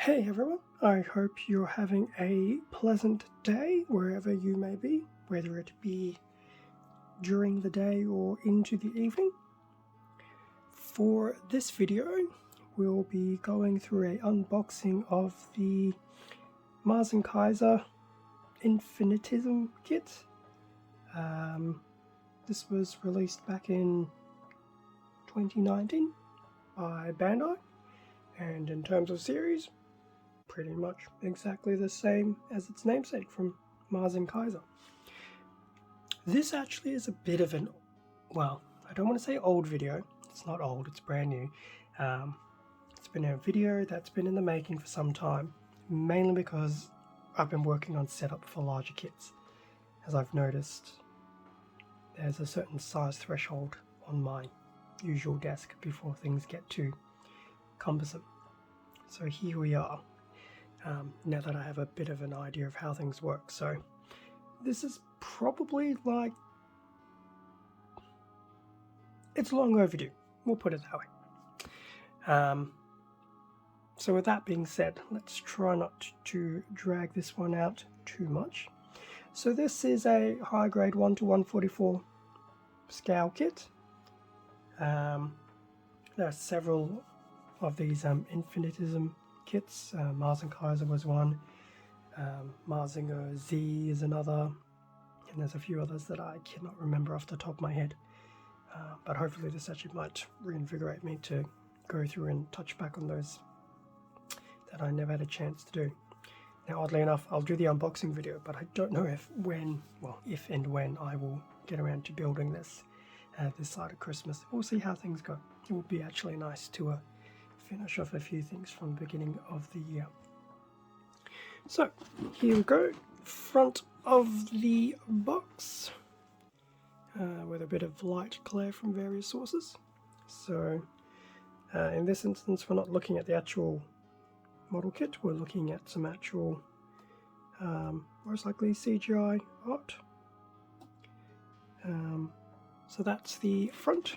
Hey everyone, I hope you're having a pleasant day wherever you may be, whether it be during the day or into the evening. For this video, we'll be going through an unboxing of the Mazinkaiser Infinitism kit. This was released back in 2019 by Bandai, and in terms of series, pretty much exactly the same as its namesake from Mazinkaiser. This actually is a bit of an, well, I don't want to say old video. It's not old, it's brand new. It's been a video that's been in the making for some time, mainly because I've been working on setup for larger kits. As I've noticed, there's a certain size threshold on my usual desk before things get too cumbersome. So here we are. Now that I have a bit of an idea of how things work. So this is probably like, it's long overdue, we'll put it that way. So with that being said, let's try not to drag this one out too much. So this is a high grade 1:144 scale kit. There are several of these Infinitism kits. Mazinkaiser was one, Mazinger Z is another, and there's a few others that I cannot remember off the top of my head, but hopefully this actually might reinvigorate me to go through and touch back on those that I never had a chance to do. Now oddly enough, I'll do the unboxing video, but I don't know if and when I will get around to building this this side of Christmas. We'll see how things go. It would be actually nice to finish off a few things from the beginning of the year. So here we go, front of the box, with a bit of light glare from various sources. So in this instance, we're not looking at the actual model kit, we're looking at some actual most likely CGI art. So that's the front.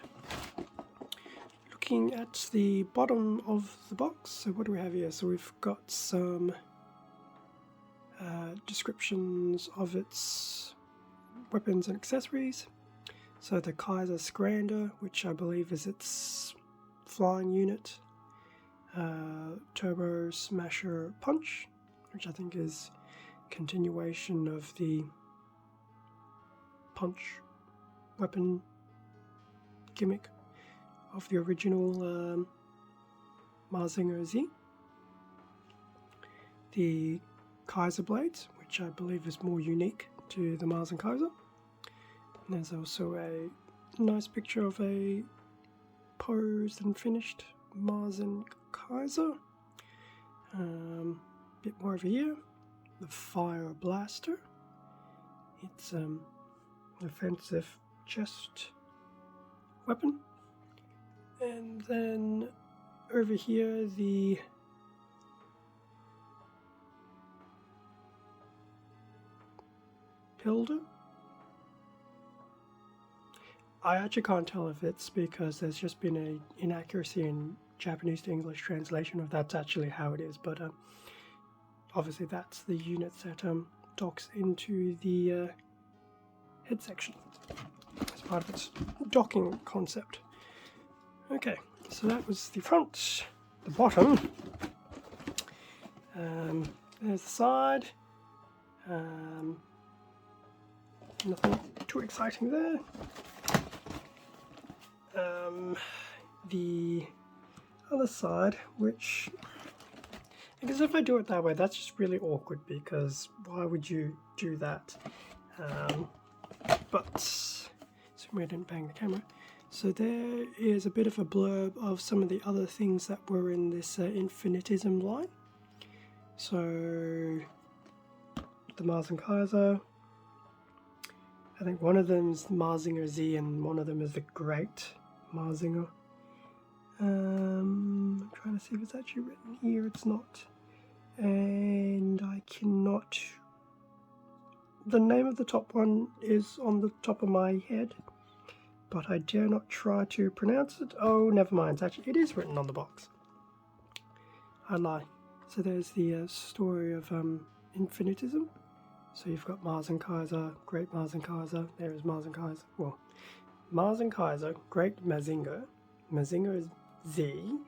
Looking at the bottom of the box, so what do we have here? So we've got some descriptions of its weapons and accessories. So the Kaiser Scrander, which I believe is its flying unit, Turbo Smasher Punch, which I think is continuation of the punch weapon gimmick of the original Mazinger Z. The Kaiser blades, which I believe is more unique to the Mazinkaiser. And there's also a nice picture of a posed and finished Mazinkaiser. Bit more over here. The Fire Blaster. It's an offensive chest weapon. And then over here, the Pilder. I actually can't tell if it's because there's just been an inaccuracy in Japanese to English translation, if that's actually how it is, but obviously that's the unit that docks into the head section as part of its docking concept. Okay, so that was the front. The bottom, there's the side, nothing too exciting there. The other side, which I guess if I do it that way, that's just really awkward, because why would you do that? But so I didn't bang the camera. So there is a bit of a blurb of some of the other things that were in this Infinitism line. So the Mazinkaiser, I think one of them is Mazinger Z and one of them is the Great Mazinger. I'm trying to see if it's actually written here. It's not. And I cannot. The name of the top one is on the top of my head, but I dare not try to pronounce it. Oh, never mind. Actually, it is written on the box. I lie. So there's the story of Infinitism. So you've got Mazinkaiser, Great Mazinkaiser. There is Mazinkaiser. Well, Mazinkaiser, Great Mazinger. Mazinger is Z,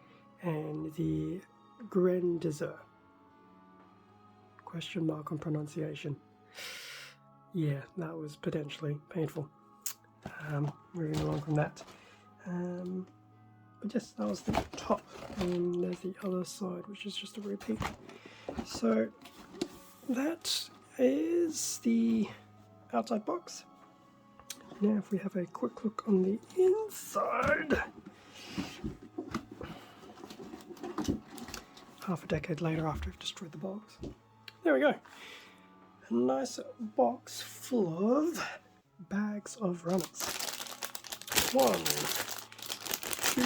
and the Grendizer. Question mark on pronunciation. Yeah, that was potentially painful. Moving along from that. But yes, that was the top, and there's the other side, which is just a repeat. So that is the outside box. Now if we have a quick look on the inside. Half a decade later after I've destroyed the box. There we go. A nice box full of bags of runners. 1, 2,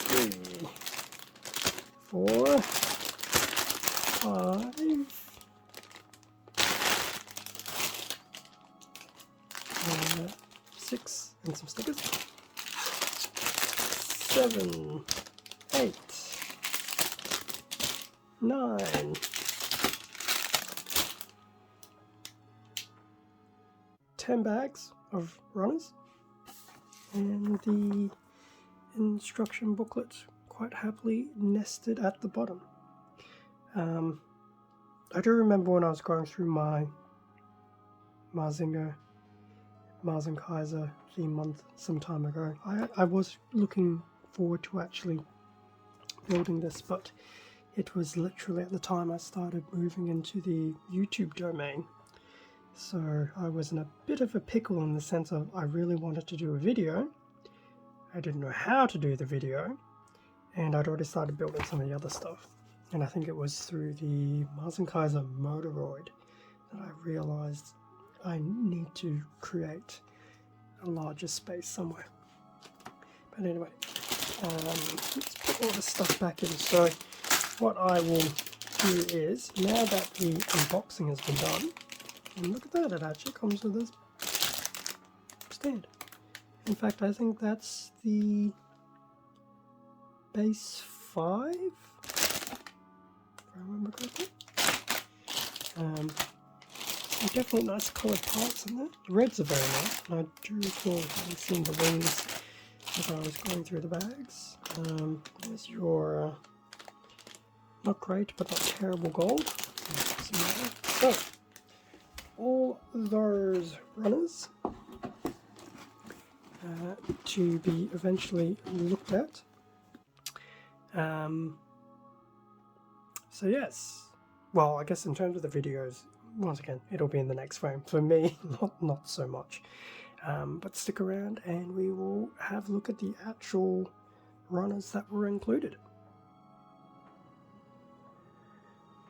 3, 4, 5, 6, and some stickers. 7, 8, 9, 10 bags of runners, and the instruction booklet quite happily nested at the bottom. I do remember when I was going through my Mazinger, Mazinkaiser theme month some time ago, I was looking forward to actually building this, but it was literally at the time I started moving into the YouTube domain. So I was in a bit of a pickle in the sense of I really wanted to do a video. I didn't know how to do the video, and I'd already started building some of the other stuff. And I think it was through the Mazinkaiser Motoroid that I realized I need to create a larger space somewhere. But anyway, let's put all this stuff back in. So what I will do is, now that the unboxing has been done, and look at that, it actually comes with this stand. In fact, I think that's the base 5, if I remember correctly. Definitely nice coloured parts in there. The reds are very nice, and I do recall having seen the wings as I was going through the bags. There's your not great but not terrible gold. So all those runners to be eventually looked at. So yes, well, I guess in terms of the videos, once again, it'll be in the next frame. For me, not so much. But stick around and we will have a look at the actual runners that were included.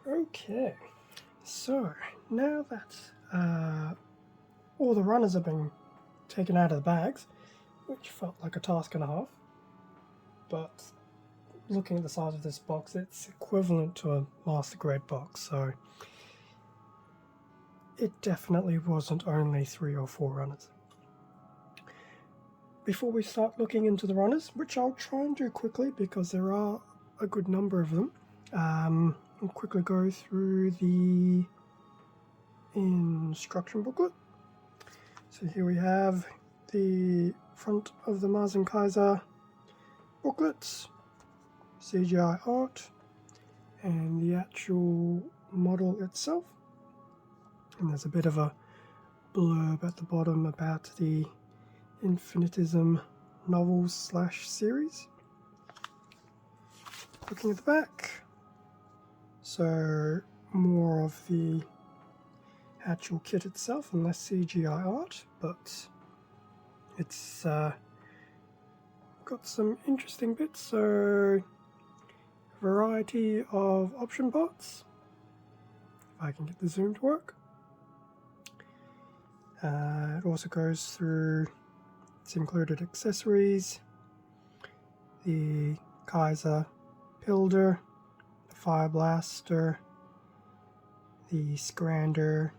Okay, so now that all the runners have been taken out of the bags, which felt like a task and a half, but looking at the size of this box, it's equivalent to a master grade box, so it definitely wasn't only 3 or 4 runners. Before we start looking into the runners, which I'll try and do quickly because there are a good number of them, I'll quickly go through the instruction booklet. So here we have the front of the Mazinkaiser booklets, CGI art, and the actual model itself. And there's a bit of a blurb at the bottom about the Infinitism novels / series. Looking at the back, so more of the actual kit itself and less CGI art, but it's got some interesting bits. So variety of option parts, if I can get the zoom to work. It also goes through its included accessories, the Kaiser Pilder, the Fire Blaster, the Scrander,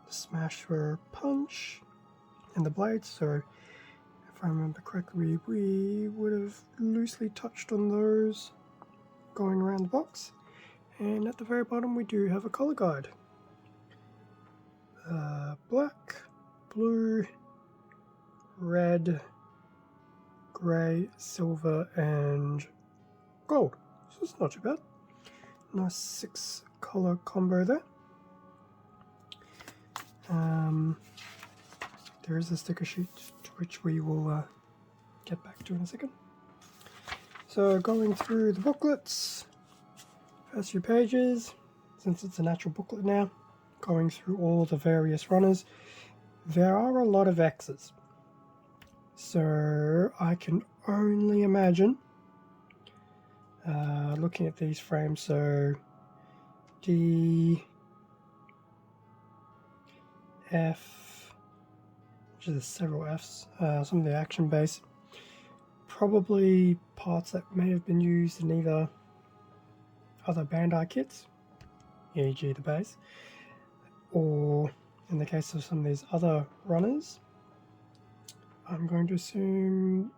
the Smasher Punch, and the blades. So if I remember correctly, we would have loosely touched on those going around the box. And at the very bottom we do have a color guide. Black, blue, red, grey, silver and gold. So it's not too bad. Nice 6 colour combo there. There is a sticker sheet which we will get back to in a second. So going through the booklets, first few pages, since it's an actual booklet now, going through all the various runners, there are a lot of X's. So I can only imagine, looking at these frames, so D, F, which is several Fs, some of the action base, probably parts that may have been used in either other Bandai kits, e.g. the base, or in the case of some of these other runners, I'm going to assume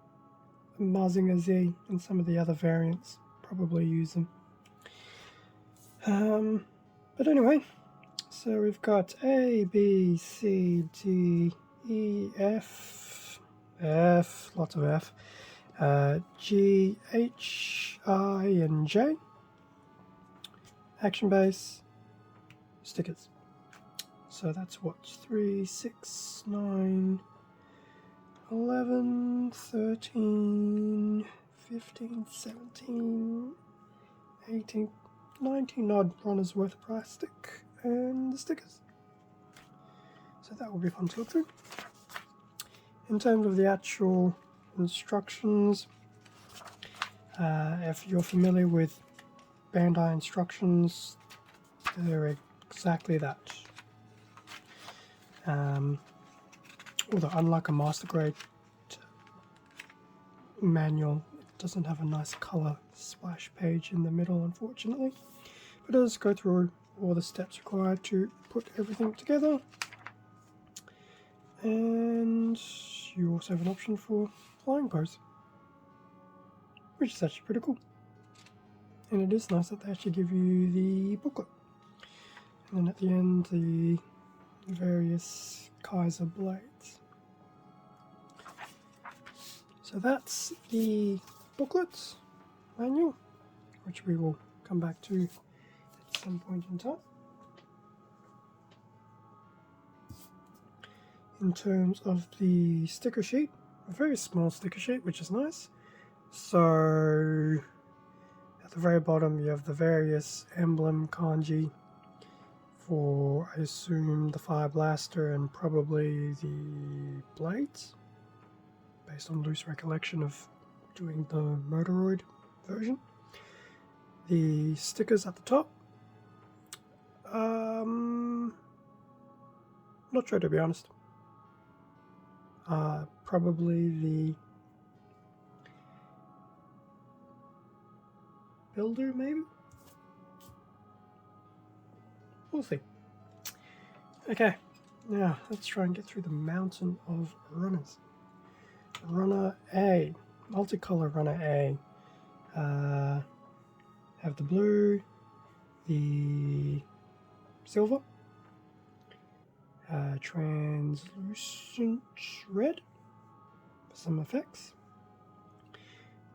Mazinger Z and some of the other variants probably use them. But anyway, so we've got A, B, C, D, E, F, lots of F, G, H, I, and J, action base, stickers. So that's what, 3, 6, 9, 11, 13, 15, 17, 18, 19 odd runners worth of plastic and the stickers. So that will be fun to look through. In terms of the actual instructions, if you're familiar with Bandai instructions, they're exactly that. Although unlike a master grade manual, it doesn't have a nice color splash page in the middle, unfortunately. But it does go through all the steps required to put everything together. And you also have an option for flying pose, which is actually pretty cool. And it is nice that they actually give you the booklet. And then at the end, the various Kaiser blades. So that's the booklet manual, which we will come back to at some point in time. In terms of the sticker sheet, a very small sticker sheet, which is nice. So at the very bottom you have the various emblem kanji for, I assume, the fire blaster and probably the blades, based on loose recollection of doing the Motoroid version. The stickers at the top, not sure to be honest. Probably the builder, maybe? We'll see. Okay, now let's try and get through the mountain of runners. Runner A, multicolor runner A. Have the blue, the silver, translucent red for some effects,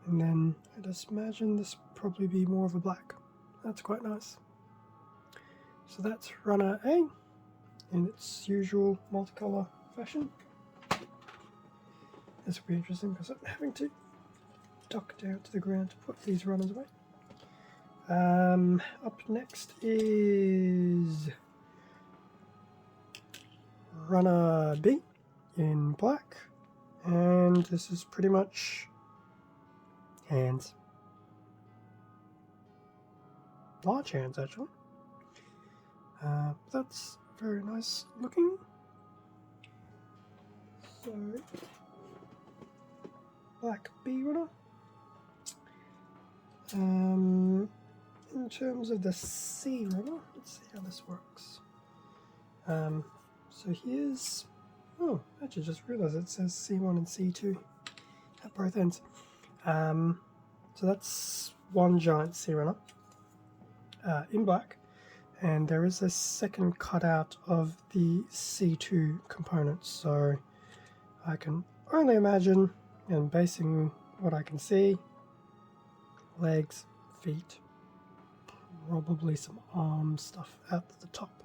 and then I just imagine this probably be more of a black. That's quite nice. So that's runner A in its usual multicolor fashion. This will be interesting because I'm having to duck down to the ground to put these runners away. Up next is runner B in black, and this is pretty much hands. Large hands, actually. That's very nice looking. So, black B runner. In terms of the C runner, let's see how this works. So here's, oh, I actually just realized it says C1 and C2 at both ends. So that's one giant sea runner in black, and there is a second cutout of the C2 components. So I can only imagine, and basing what I can see, legs, feet, probably some arm stuff at the top.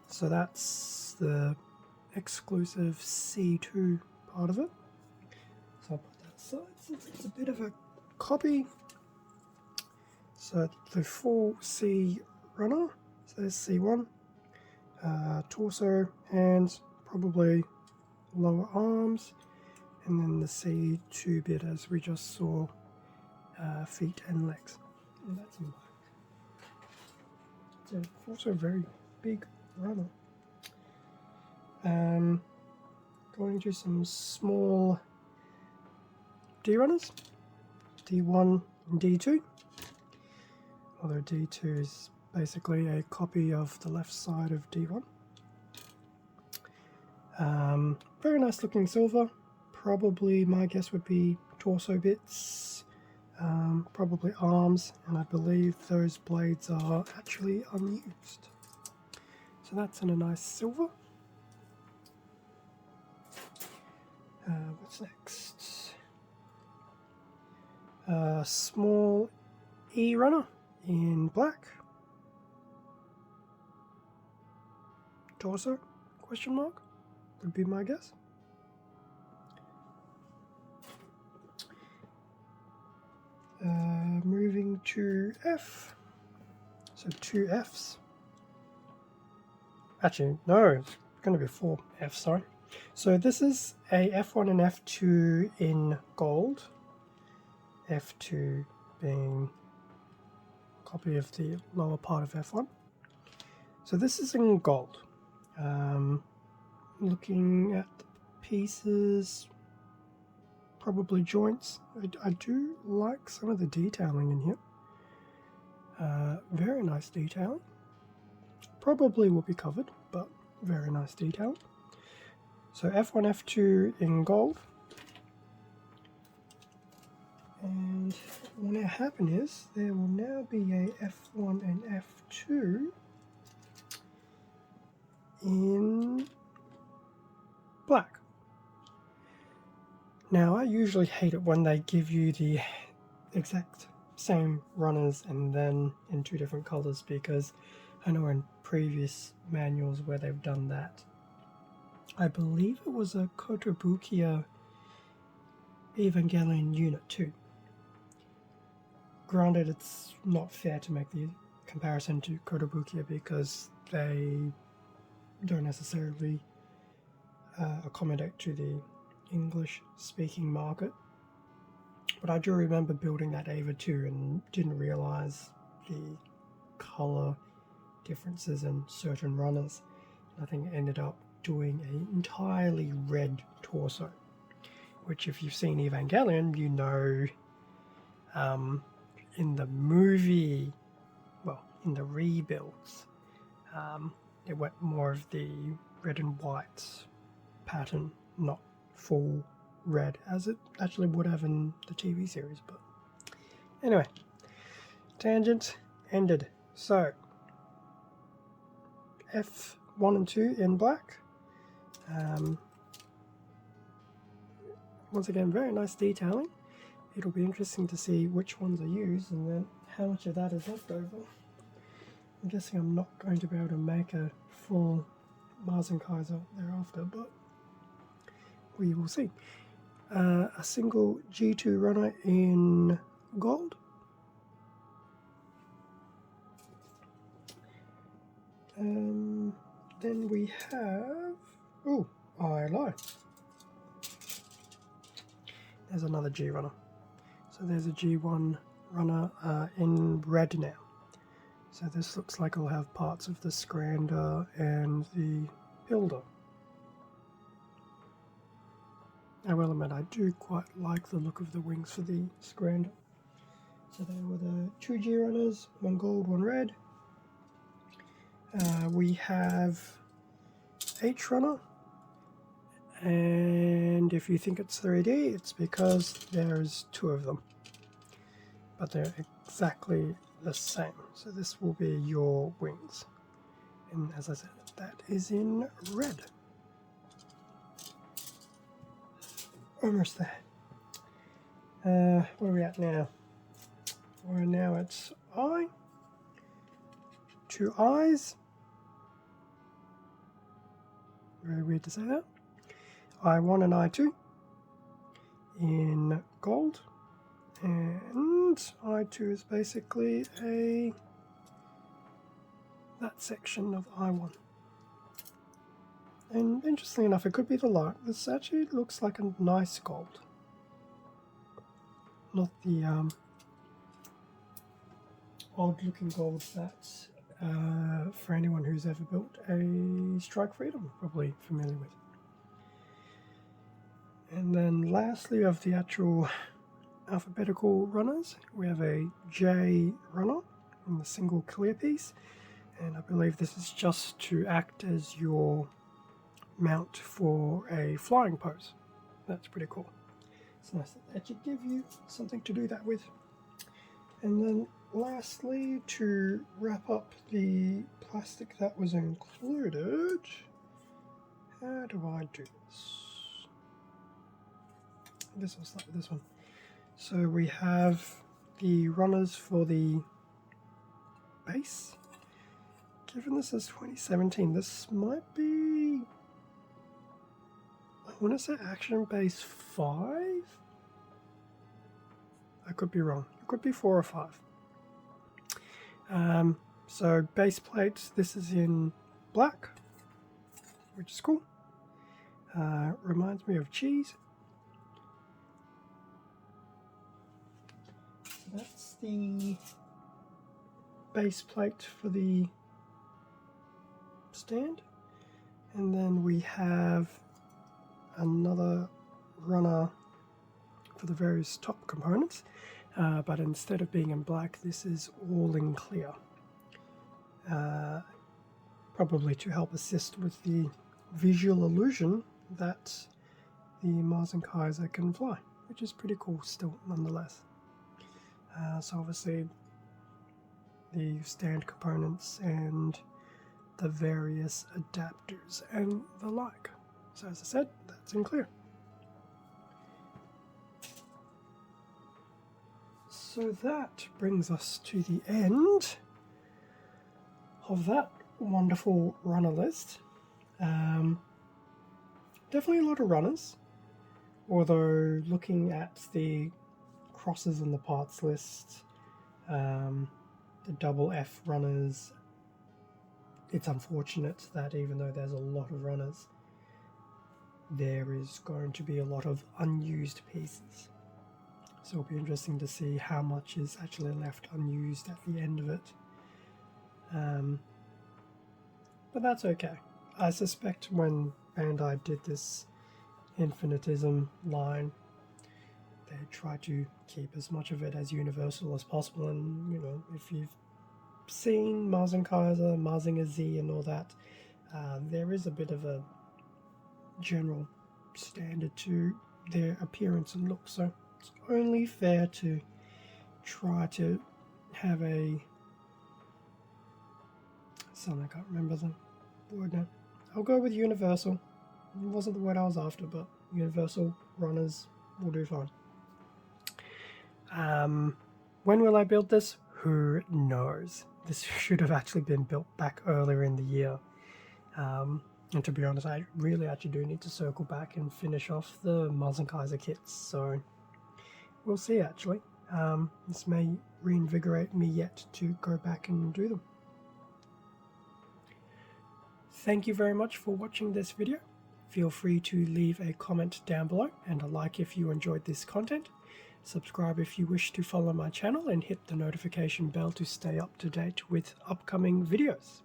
So that's the exclusive C2 part of it. So I'll put that aside since it's a bit of a copy. So the full C runner, so there's C1, torso, hands, probably lower arms, and then the C2 bit as we just saw, feet and legs. And that's in black. It's also a very big runner. Going to some small D runners, D1 and D2. Although D2 is basically a copy of the left side of D1. Very nice looking silver. Probably my guess would be torso bits, probably arms, and I believe those blades are actually unused. So that's in a nice silver. What's next? Small E runner in black. Torso? Question mark? Would be my guess. Moving to F. So 2 Fs. Actually, no, it's going to be 4 Fs, sorry. So this is a F1 and F2 in gold. F2 being a copy of the lower part of F1. So this is in gold. Looking at the pieces, probably joints. I do like some of the detailing in here. Very nice detailing. Probably will be covered, but very nice detailing. So F1, F2 in gold. And what will now happen is there will now be a F1 and F2 in black. Now I usually hate it when they give you the exact same runners and then in 2 different colors, because I know in previous manuals where they've done that, I believe it was a Kotobukiya Evangelion Unit 2. Granted, it's not fair to make the comparison to Kotobukiya because they don't necessarily accommodate to the English-speaking market. But I do remember building that Eva 2 and didn't realize the color differences in certain runners. I think it ended up doing an entirely red torso, which if you've seen Evangelion, you know in the movie, well, in the rebuilds, it went more of the red and white pattern, not full red as it actually would have in the TV series. But anyway, tangent ended. So F1 and 2 in black. Once again, very nice detailing. It'll be interesting to see which ones are used and then how much of that is left over. I'm guessing I'm not going to be able to make a full Mazinkaiser thereafter, but we will see. A single G2 runner in gold. Then we have... Oh, I lied. There's another G runner. So there's a G1 runner in red now. So this looks like it'll have parts of the Scrander and the Builder. I will admit, I do quite like the look of the wings for the Scrander. So there were the 2 G runners, 1 gold, 1 red. We have H runner, And if you think it's 3D, it's because there's 2 of them, but they're exactly the same. So this will be your wings, and as I said, that is in red. Almost there. Where are we at now? We're now at eye. 2 eyes. Very weird to say that. Eye 1 and eye 2 in gold, and eye 2 is basically that section of eye 1. And interestingly enough, it could be the light. This actually looks like a nice gold, not the odd-looking gold that for anyone who's ever built a Strike Freedom probably familiar with. And then lastly, we have the actual alphabetical runners. We have a J runner in the single clear piece, and I believe this is just to act as your mount for a flying pose. That's pretty cool. It's nice that actually give you something to do that with. And then lastly, to wrap up the plastic that was included, how do I do this? I guess I'll start with this one. So we have the runners for the base. Given this is 2017, this might be, I want to say Action Base 5? I could be wrong. It could be 4 or 5. So base plates, this is in black, which is cool. Reminds me of cheese. That's the base plate for the stand, and then we have another runner for the various top components, but instead of being in black, this is all in clear, probably to help assist with the visual illusion that the Mazinkaiser can fly, which is pretty cool still nonetheless. So obviously the stand components and the various adapters and the like. So as I said, that's in clear. So that brings us to the end of that wonderful runner list. Definitely a lot of runners, although looking at the crosses in the parts list, the double F runners, it's unfortunate that even though there's a lot of runners, there is going to be a lot of unused pieces. So it'll be interesting to see how much is actually left unused at the end of it. But that's okay. I suspect when Bandai did this Infinitism line, they try to keep as much of it as universal as possible. And, you know, if you've seen Mazinkaiser, Mazinger Z and all that, there is a bit of a general standard to their appearance and look. So it's only fair to try to have a... I can't remember the word now. I'll go with universal. It wasn't the word I was after, but universal runners will do fine. When will I build this? Who knows? This should have actually been built back earlier in the year. And to be honest, I really actually do need to circle back and finish off the Mazinkaiser kits. So we'll see actually. This may reinvigorate me yet to go back and do them. Thank you very much for watching this video. Feel free to leave a comment down below and a like if you enjoyed this content. Subscribe if you wish to follow my channel and hit the notification bell to stay up to date with upcoming videos.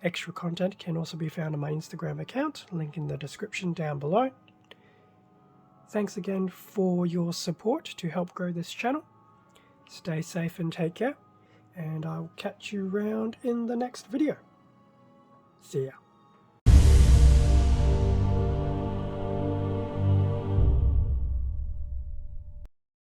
Extra content can also be found on my Instagram account, link in the description down below. Thanks again for your support to help grow this channel. Stay safe and take care, and I'll catch you around in the next video. See ya.